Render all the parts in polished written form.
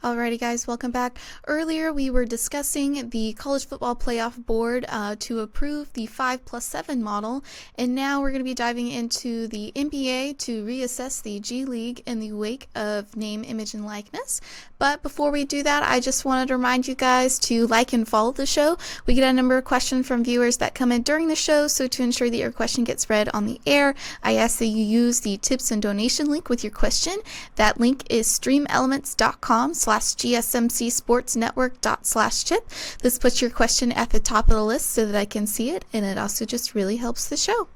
Alrighty, guys, welcome back. Earlier, we were discussing the College Football Playoff Board to approve the 5+7 model, and now we're going to be diving into the NBA to reassess the G League in the wake of name, image, and likeness. But before we do that, I just wanted to remind you guys to like and follow the show. We get a number of questions from viewers that come in during the show, so to ensure that your question gets read on the air, I ask that you use the tips and donation link with your question. That link is streamelements.com/gsmcsportsnetwork./chip. This puts your question at the top of the list so that I can see it, and it also just really helps the show.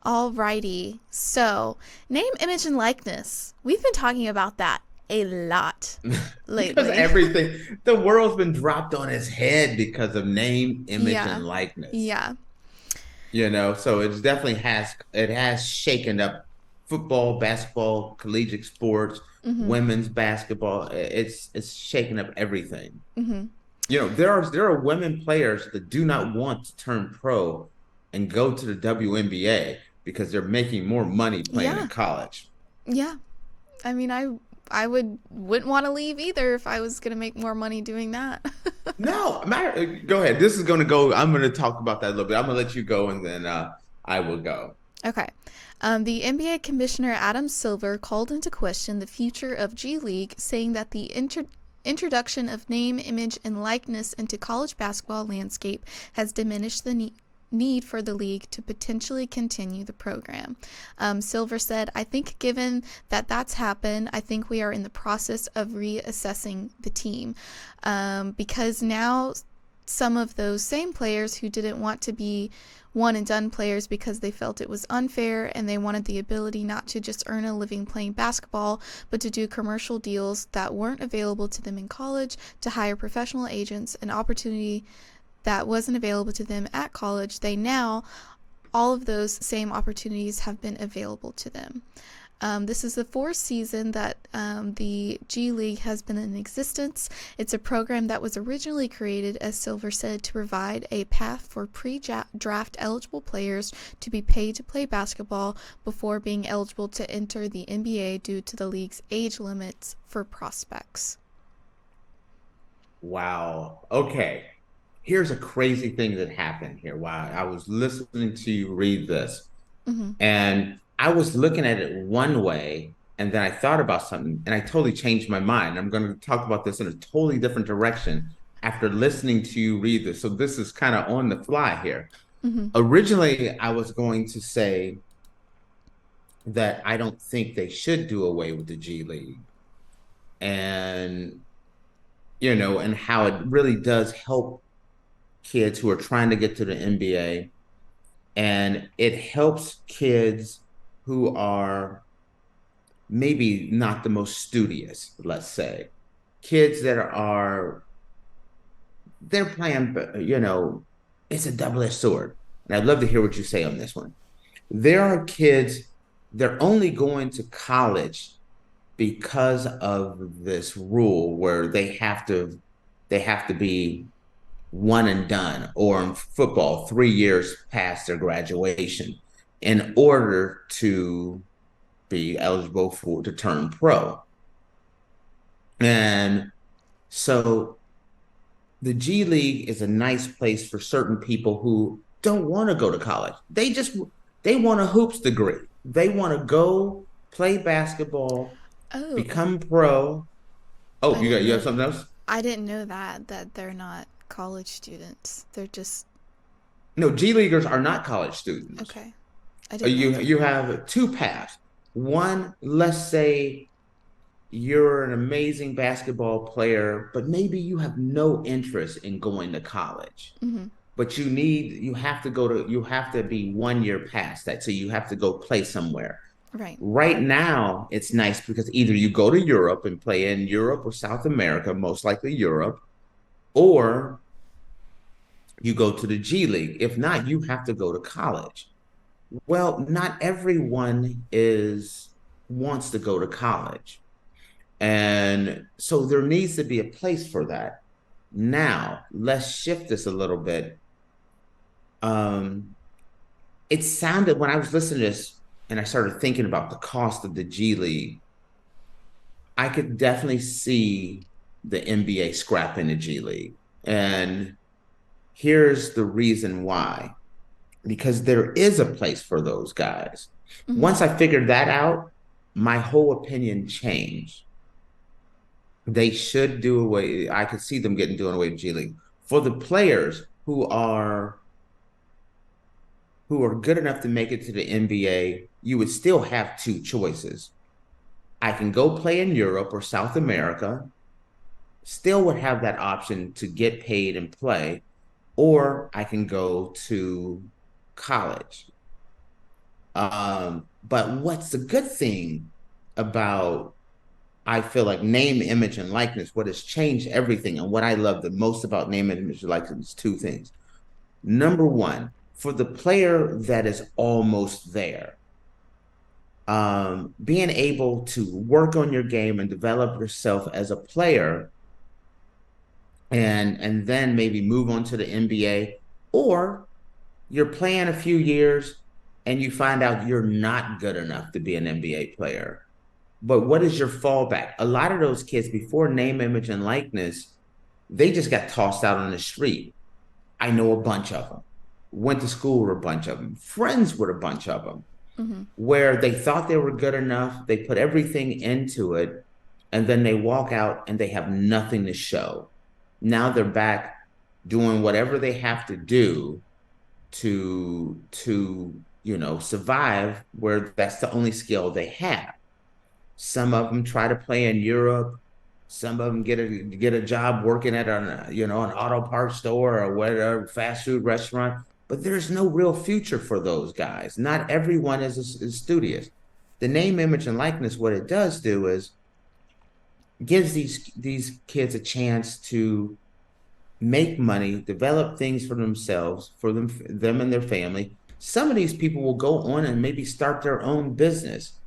Alrighty, so name, image, and likeness. We've been talking about that a lot lately. Because the world's been dropped on its head because of name, image, Yeah, and likeness. yeah, So it has shaken up football, basketball, collegiate sports, mm-hmm, women's basketball. It's shaken up everything. mm-hmm. There are women players that do not want to turn pro and go to the WNBA because they're making more money playing in Yeah, college. yeah. I mean, I wouldn't want to leave either if I was gonna make more money doing that. No, go ahead. I'm going to talk about that a little bit. I'm going to let you go and then I will go. Okay. The NBA Commissioner Adam Silver called into question the future of G League, saying that the introduction of name, image, and likeness into college basketball landscape has diminished the need for the league to potentially continue the program. Silver said, I think given that that's happened, I think we are in the process of reassessing the team because now some of those same players who didn't want to be one and done players because they felt it was unfair and they wanted the ability not to just earn a living playing basketball, but to do commercial deals that weren't available to them in college, to hire professional agents, an opportunity that wasn't available to them at college. All of those same opportunities have been available to them. This is the fourth season that the G League has been in existence. It's a program that was originally created, as Silver said, to provide a path for pre-draft eligible players to be paid to play basketball before being eligible to enter the NBA due to the league's age limits for prospects. Wow. Okay. Here's a crazy thing that happened here while I was listening to you read this. Mm-hmm. And I was looking at it one way, and then I thought about something, and I totally changed my mind. I'm going to talk about this in a totally different direction after listening to you read this. So this is kind of on the fly here. Mm-hmm. Originally, I was going to say that I don't think they should do away with the G League. And and how it really does help kids who are trying to get to the NBA. And it helps kids who are maybe not the most studious, let's say. Kids that they're playing, it's a double-edged sword. And I'd love to hear what you say on this one. There are kids, they're only going to college because of this rule where they have to be one and done, or in football, 3 years past their graduation in order to be eligible to turn pro. And so the G League is a nice place for certain people who don't want to go to college. They want a hoops degree. They want to go play basketball, Oh, become pro. Oh, I you got didn't you have know. something else? I didn't know that they're not college students. They're just No, G Leaguers are not college students. okay. I Uh, didn't know You that. you have two paths. One, let's say you're an amazing basketball player, but maybe you have no interest in going to college. Mm-hmm. But you have to be 1 year past that. So you have to go play somewhere. Right. Right now, it's nice because either you go to Europe and play in Europe or South America, most likely Europe, or you go to the G League. If not, you have to go to college. Well, not everyone is wants to go to college. And so there needs to be a place for that. Now, let's shift this a little bit. Um, it sounded when I was listening to this and I started thinking about the cost of the G League, I could definitely see the NBA scrapping the G League. And here's the reason why. Because there is a place for those guys. Mm-hmm. Once I figured that out, my whole opinion changed. They should do away. I could see them getting doing away with G League. For the players who are good enough to make it to the NBA, you would still have two choices. I can go play in Europe or South America, still would have that option to get paid and play, or I can go to college. But what's the good thing about, I feel like, name, image, and likeness, what has changed everything, and what I love the most about name, image, and likeness is two things. Number one, for the player that is almost there, being able to work on your game and develop yourself as a player, and then maybe move on to the NBA, or you're playing a few years and you find out you're not good enough to be an NBA player. But what is your fallback? A lot of those kids before name, image, and likeness, they just got tossed out on the street. I know a bunch of them. Went to school with a bunch of them. Friends with a bunch of them. Mm-hmm. Where they thought they were good enough, they put everything into it, and then they walk out and they have nothing to show. Now they're back doing whatever they have to do to survive, where that's the only skill they have. Some of them try to play in Europe. Some of them get a job working at an auto parts store or whatever fast food restaurant. But there's no real future for those guys. Not everyone is studious. The name, image, and likeness, what it does do is gives these kids a chance to make money, develop things for themselves, for them and their family. Some of these people will go on and maybe start their own business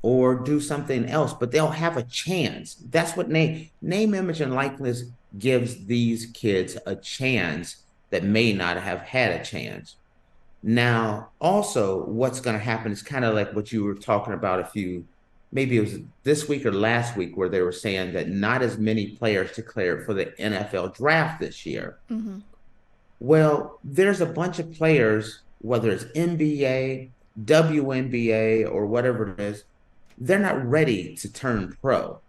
or do something else, but they'll have a chance. That's what name, image, and likeness gives these kids a chance that may not have had a chance. Now, also, what's going to happen is kind of like what you were talking about maybe it was this week or last week, where they were saying that not as many players declared for the NFL draft this year. Mm-hmm. Well, there's a bunch of players, whether it's NBA, WNBA, or whatever it is, they're not ready to turn pro.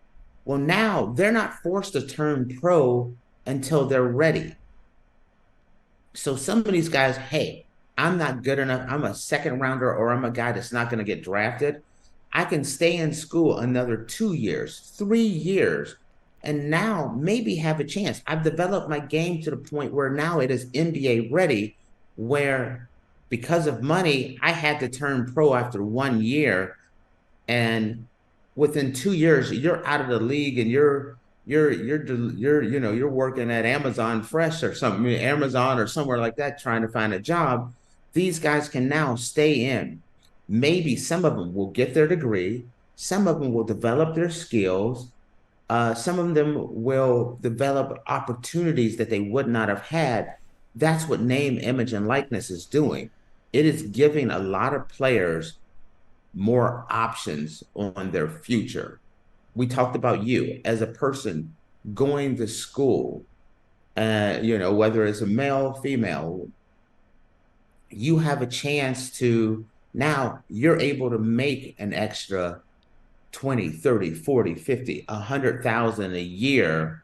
Well, now they're not forced to turn pro until they're ready. So some of these guys, hey, I'm not good enough. I'm a second rounder, or I'm a guy that's not going to get drafted. I can stay in school another 2 years, 3 years, and now maybe have a chance. I've developed my game to the point where now it is NBA ready, where because of money, I had to turn pro after 1 year. And within 2 years, you're out of the league, and you're working at Amazon Fresh or something, Amazon or somewhere like that, trying to find a job. These guys can now stay in. Maybe some of them will get their degree. Some of them will develop their skills. Some of them will develop opportunities that they would not have had. That's what name, image, and likeness is doing. It is giving a lot of players more options on their future. We talked about you as a person going to school, whether it's a male, female, you have a chance to, now you're able to make an extra 20, 30, 40, 50, 100,000 a year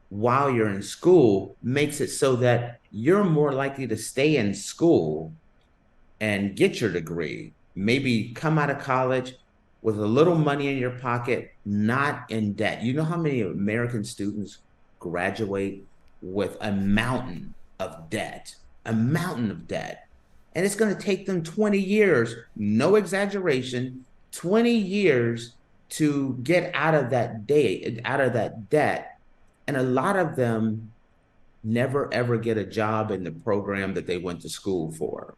while you're in school. Makes it so that you're more likely to stay in school and get your degree, maybe come out of college with a little money in your pocket, not in debt. You know how many American students graduate with a mountain of debt, and it's going to take them 20 years, no exaggeration, 20 years to get out of that debt. And a lot of them never ever get a job in the program that they went to school for.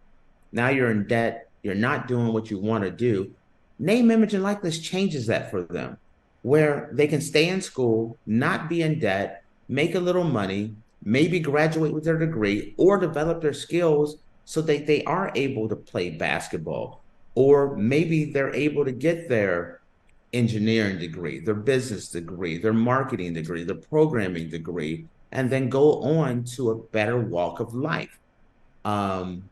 Now you're in debt, you're not doing what you want to do. Name, image, and likeness changes that for them, where they can stay in school, not be in debt, make a little money, maybe graduate with their degree, or develop their skills so that they are able to play basketball, or maybe they're able to get their engineering degree, their business degree, their marketing degree, their programming degree, and then go on to a better walk of life. Um,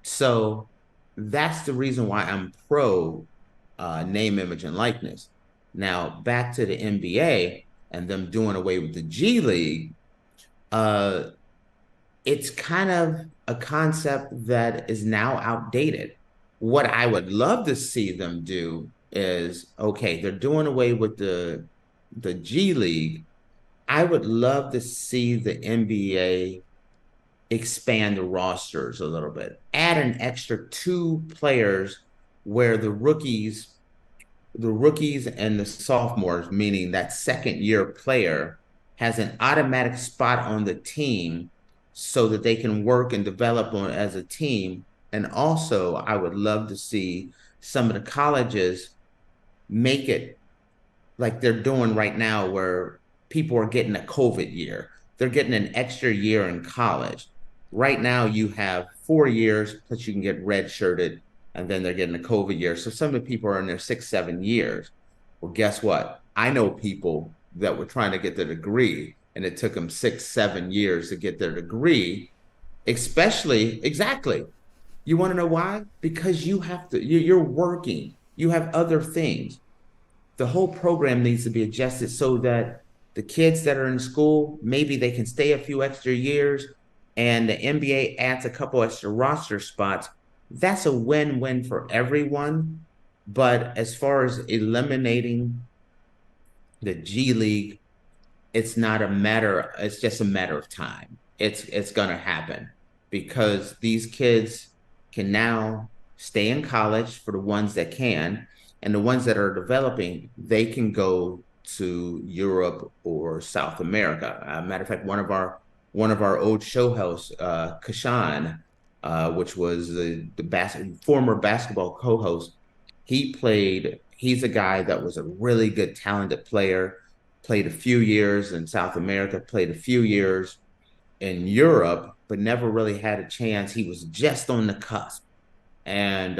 so that's the reason why I'm pro name, image, and likeness. Now, back to the NBA and them doing away with the G League, uh, it's kind of a concept that is now outdated. What I would love to see them do is, okay, they're doing away with the G League. I would love to see the NBA expand the rosters a little bit, add an extra two players where the rookies and the sophomores, meaning that second year player, has an automatic spot on the team so that they can work and develop on as a team. And also, I would love to see some of the colleges make it like they're doing right now, where people are getting a COVID year. They're getting an extra year in college. Right now, you have 4 years, plus you can get redshirted, and then they're getting a COVID year. So some of the people are in their 6, 7 years. Well, guess what? I know people that were trying to get their degree, and it took them 6, 7 years to get their degree, especially, exactly. You want to know why? Because you have to, you're working, you have other things. The whole program needs to be adjusted so that the kids that are in school, maybe they can stay a few extra years, and the NBA adds a couple extra roster spots. That's a win-win for everyone. But as far as eliminating the G League, it's just a matter of time. It's gonna happen because these kids can now stay in college for the ones that can, and the ones that are developing, they can go to Europe or South America. Matter of fact, one of our old show hosts, Kashan, which was the former basketball co-host, he's a guy that was a really good, talented player, played a few years in South America, played a few years in Europe, but never really had a chance. He was just on the cusp. And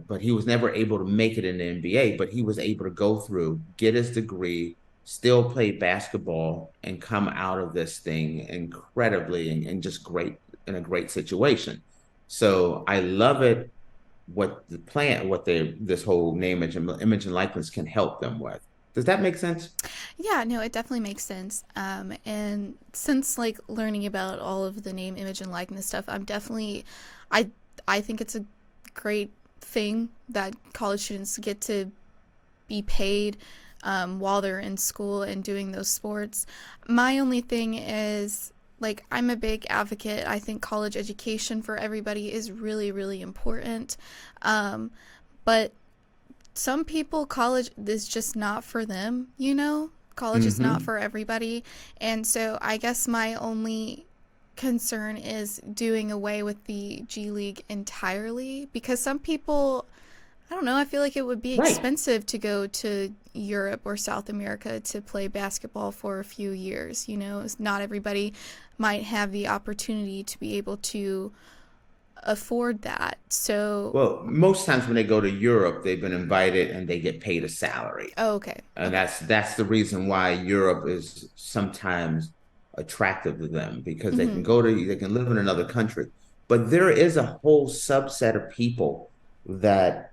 but he was never able to make it in the NBA, but he was able to go through, get his degree, still play basketball, and come out of this thing incredibly and just great, in a great situation. So I love it, what this whole name, image and likeness can help them with. Does that make sense? Yeah, no, it definitely makes sense. And since like learning about all of the name, image, and likeness stuff, I, I think it's a great thing that college students get to be paid while they're in school and doing those sports. My only thing is, like, I'm a big advocate. I think college education for everybody is really, really important. But some people, college is just not for them, you know? College is not Mm-hmm. for everybody. And so I guess my only concern is doing away with the G League entirely, because some people, I don't know, I feel like it would be Right. expensive to go to Europe or South America to play basketball for a few years. You know, not everybody might have the opportunity to be able to afford that. So, Well, most times when they go to Europe, they've been invited and they get paid a salary. oh, okay, And okay. that's the reason why Europe is sometimes attractive to them, because Mm-hmm. they can live in another country. But there is a whole subset of people that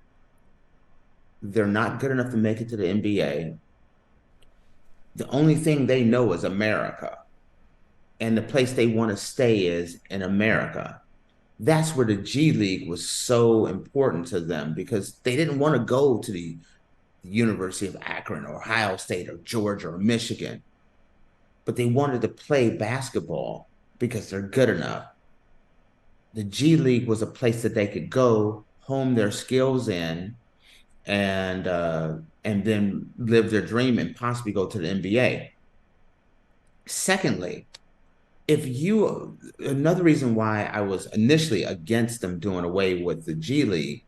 they're not good enough to make it to the NBA. The only thing they know is America, and the place they want to stay is in America. That's where the G League was so important to them, because they didn't want to go to the University of Akron or Ohio State or Georgia or Michigan, but they wanted to play basketball because they're good enough. The G League was a place that they could go hone their skills in, and then live their dream and possibly go to the NBA. Secondly, if you another reason why I was initially against them doing away with the G League,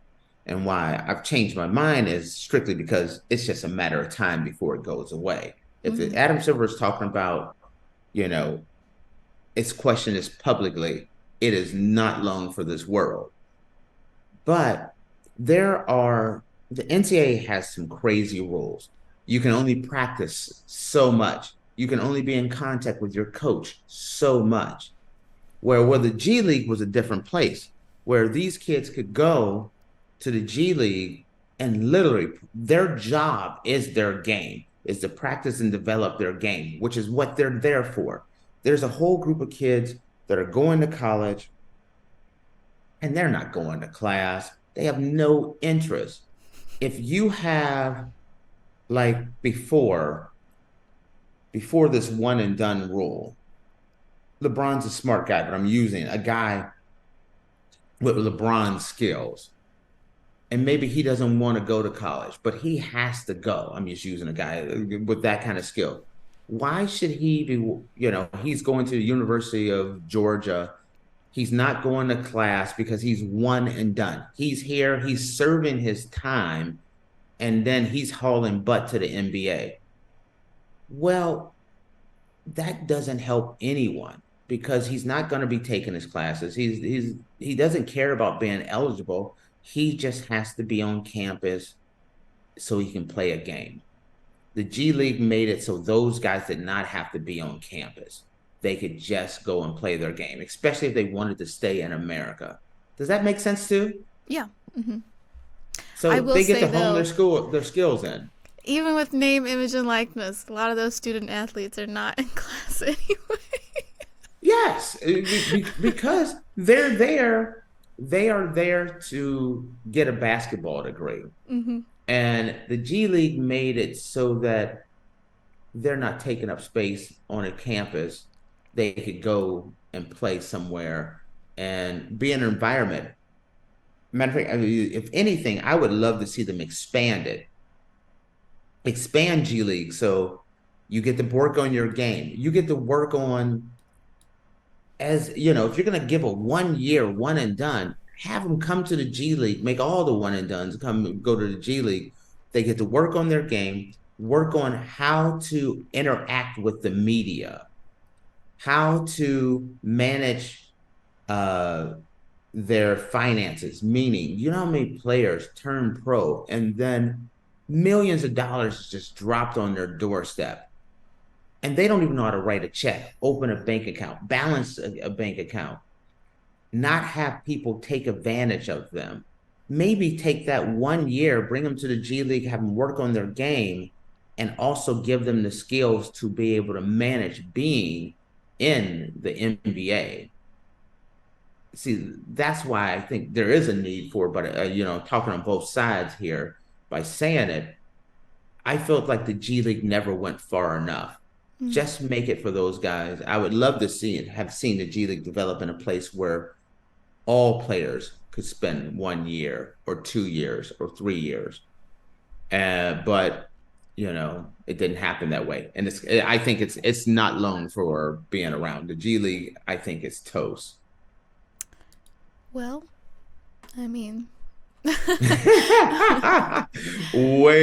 and why I've changed my mind, is strictly because it's just a matter of time before it goes away. If Mm-hmm. Adam Silver is talking about, you know, its question is publicly, it is not long for this world. But there are the NCAA has some crazy rules. You can only practice so much. You can only be in contact with your coach so much. Where the G League was a different place, where these kids could go to the G League and literally their job is their game, is to practice and develop their game, which is what they're there for. There's a whole group of kids that are going to college and they're not going to class. They have no interest. If you have like before this one and done rule, LeBron's a smart guy, but I'm using a guy with LeBron's skills. And maybe he doesn't want to go to college, but he has to go. I'm just using a guy with that kind of skill. Why should he be, he's going to the University of Georgia. He's not going to class because he's one and done. He's here, he's serving his time, and then he's hauling butt to the NBA. Well, that doesn't help anyone because he's not going to be taking his classes. He doesn't care about being eligible. He just has to be on campus so he can play a game. The G League made it so those guys did not have to be on campus. They could just go and play their game, especially if they wanted to stay in America. Does that make sense too? Yeah. Mm-hmm. So they get to hone their skills in. Even with name, image, and likeness, a lot of those student athletes are not in class anyway. Yes, because they're there. They are there to get a basketball degree. Mm-hmm. And the G League made it so that they're not taking up space on a campus. They could go and play somewhere and be in an environment. Matter of fact, if anything, I would love to see them expand it. Expand G League so you get to work on your game. You get to work on, as if you're going to give a 1 year one and done, have them come to the G League, make all the one and dones go to the G League. They get to work on their game, work on how to interact with the media, how to manage their finances, meaning, how many players turn pro and then millions of dollars just dropped on their doorstep. And they don't even know how to write a check, open a bank account, balance a bank account, not have people take advantage of them. Maybe take that 1 year, bring them to the G League, have them work on their game, and also give them the skills to be able to manage being in the NBA. See, that's why I think there is a need for, but, talking on both sides here by saying it, I felt like the G League never went far enough. Mm-hmm. Just make it for those guys. I would love to have seen the G League develop in a place where all players could spend 1 year or 2 years or 3 years. But, it didn't happen that way. And I think it's not long for being around. The G League, I think, is toast. Well, I mean... Way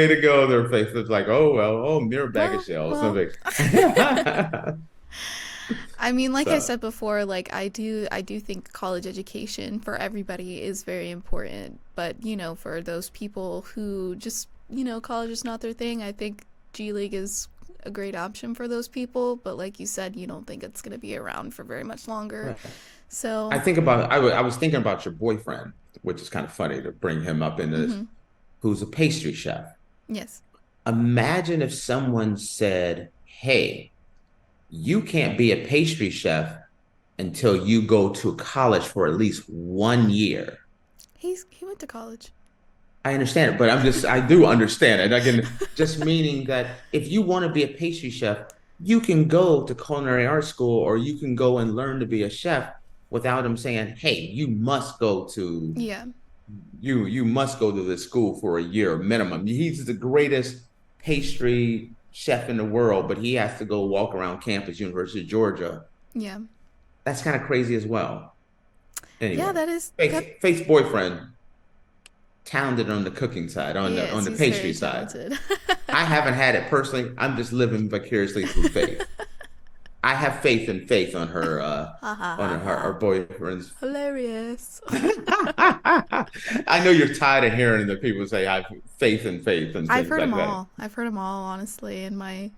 to go there, Faith. It's like, mere bag of shells. I mean, like I said before, like I do think college education for everybody is very important. But, for those people who just, college is not their thing, I think G League is a great option for those people. But like you said, you don't think it's going to be around for very much longer. Right. So I was thinking about your boyfriend, which is kind of funny to bring him up in this, who's a pastry chef. Yes. Imagine if someone said, hey, you can't be a pastry chef until you go to college for at least 1 year. He went to college. I understand it, but I do understand it. Again, just meaning that if you want to be a pastry chef, you can go to culinary arts school or you can go and learn to be a chef without him saying, hey, you must go to you must go to this school for a year minimum. He's the greatest pastry chef in the world, but he has to go walk around campus, University of Georgia. Yeah. That's kind of crazy as well. Anyway, yeah, that is. Faith's boyfriend, talented on the cooking side, on the pastry side. I haven't had it personally. I'm just living vicariously through Faith. I have faith in Faith on her Ha ha on ha her ha. boyfriend's. Hilarious. I know you're tired of hearing the people say I have faith in Faith and I've things heard them like that. all. I've heard them all, honestly, in my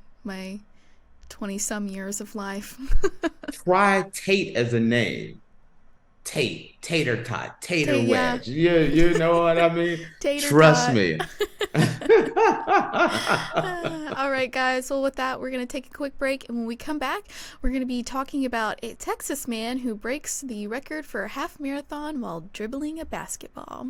20 some years of life. Try Tate as a name. Tate, tater tot, tater Yeah. wedge. You know what I mean? Tater Trust tot. me. All right, guys. Well, with that, we're going to take a quick break. And when we come back, we're going to be talking about a Texas man who breaks the record for a half marathon while dribbling a basketball.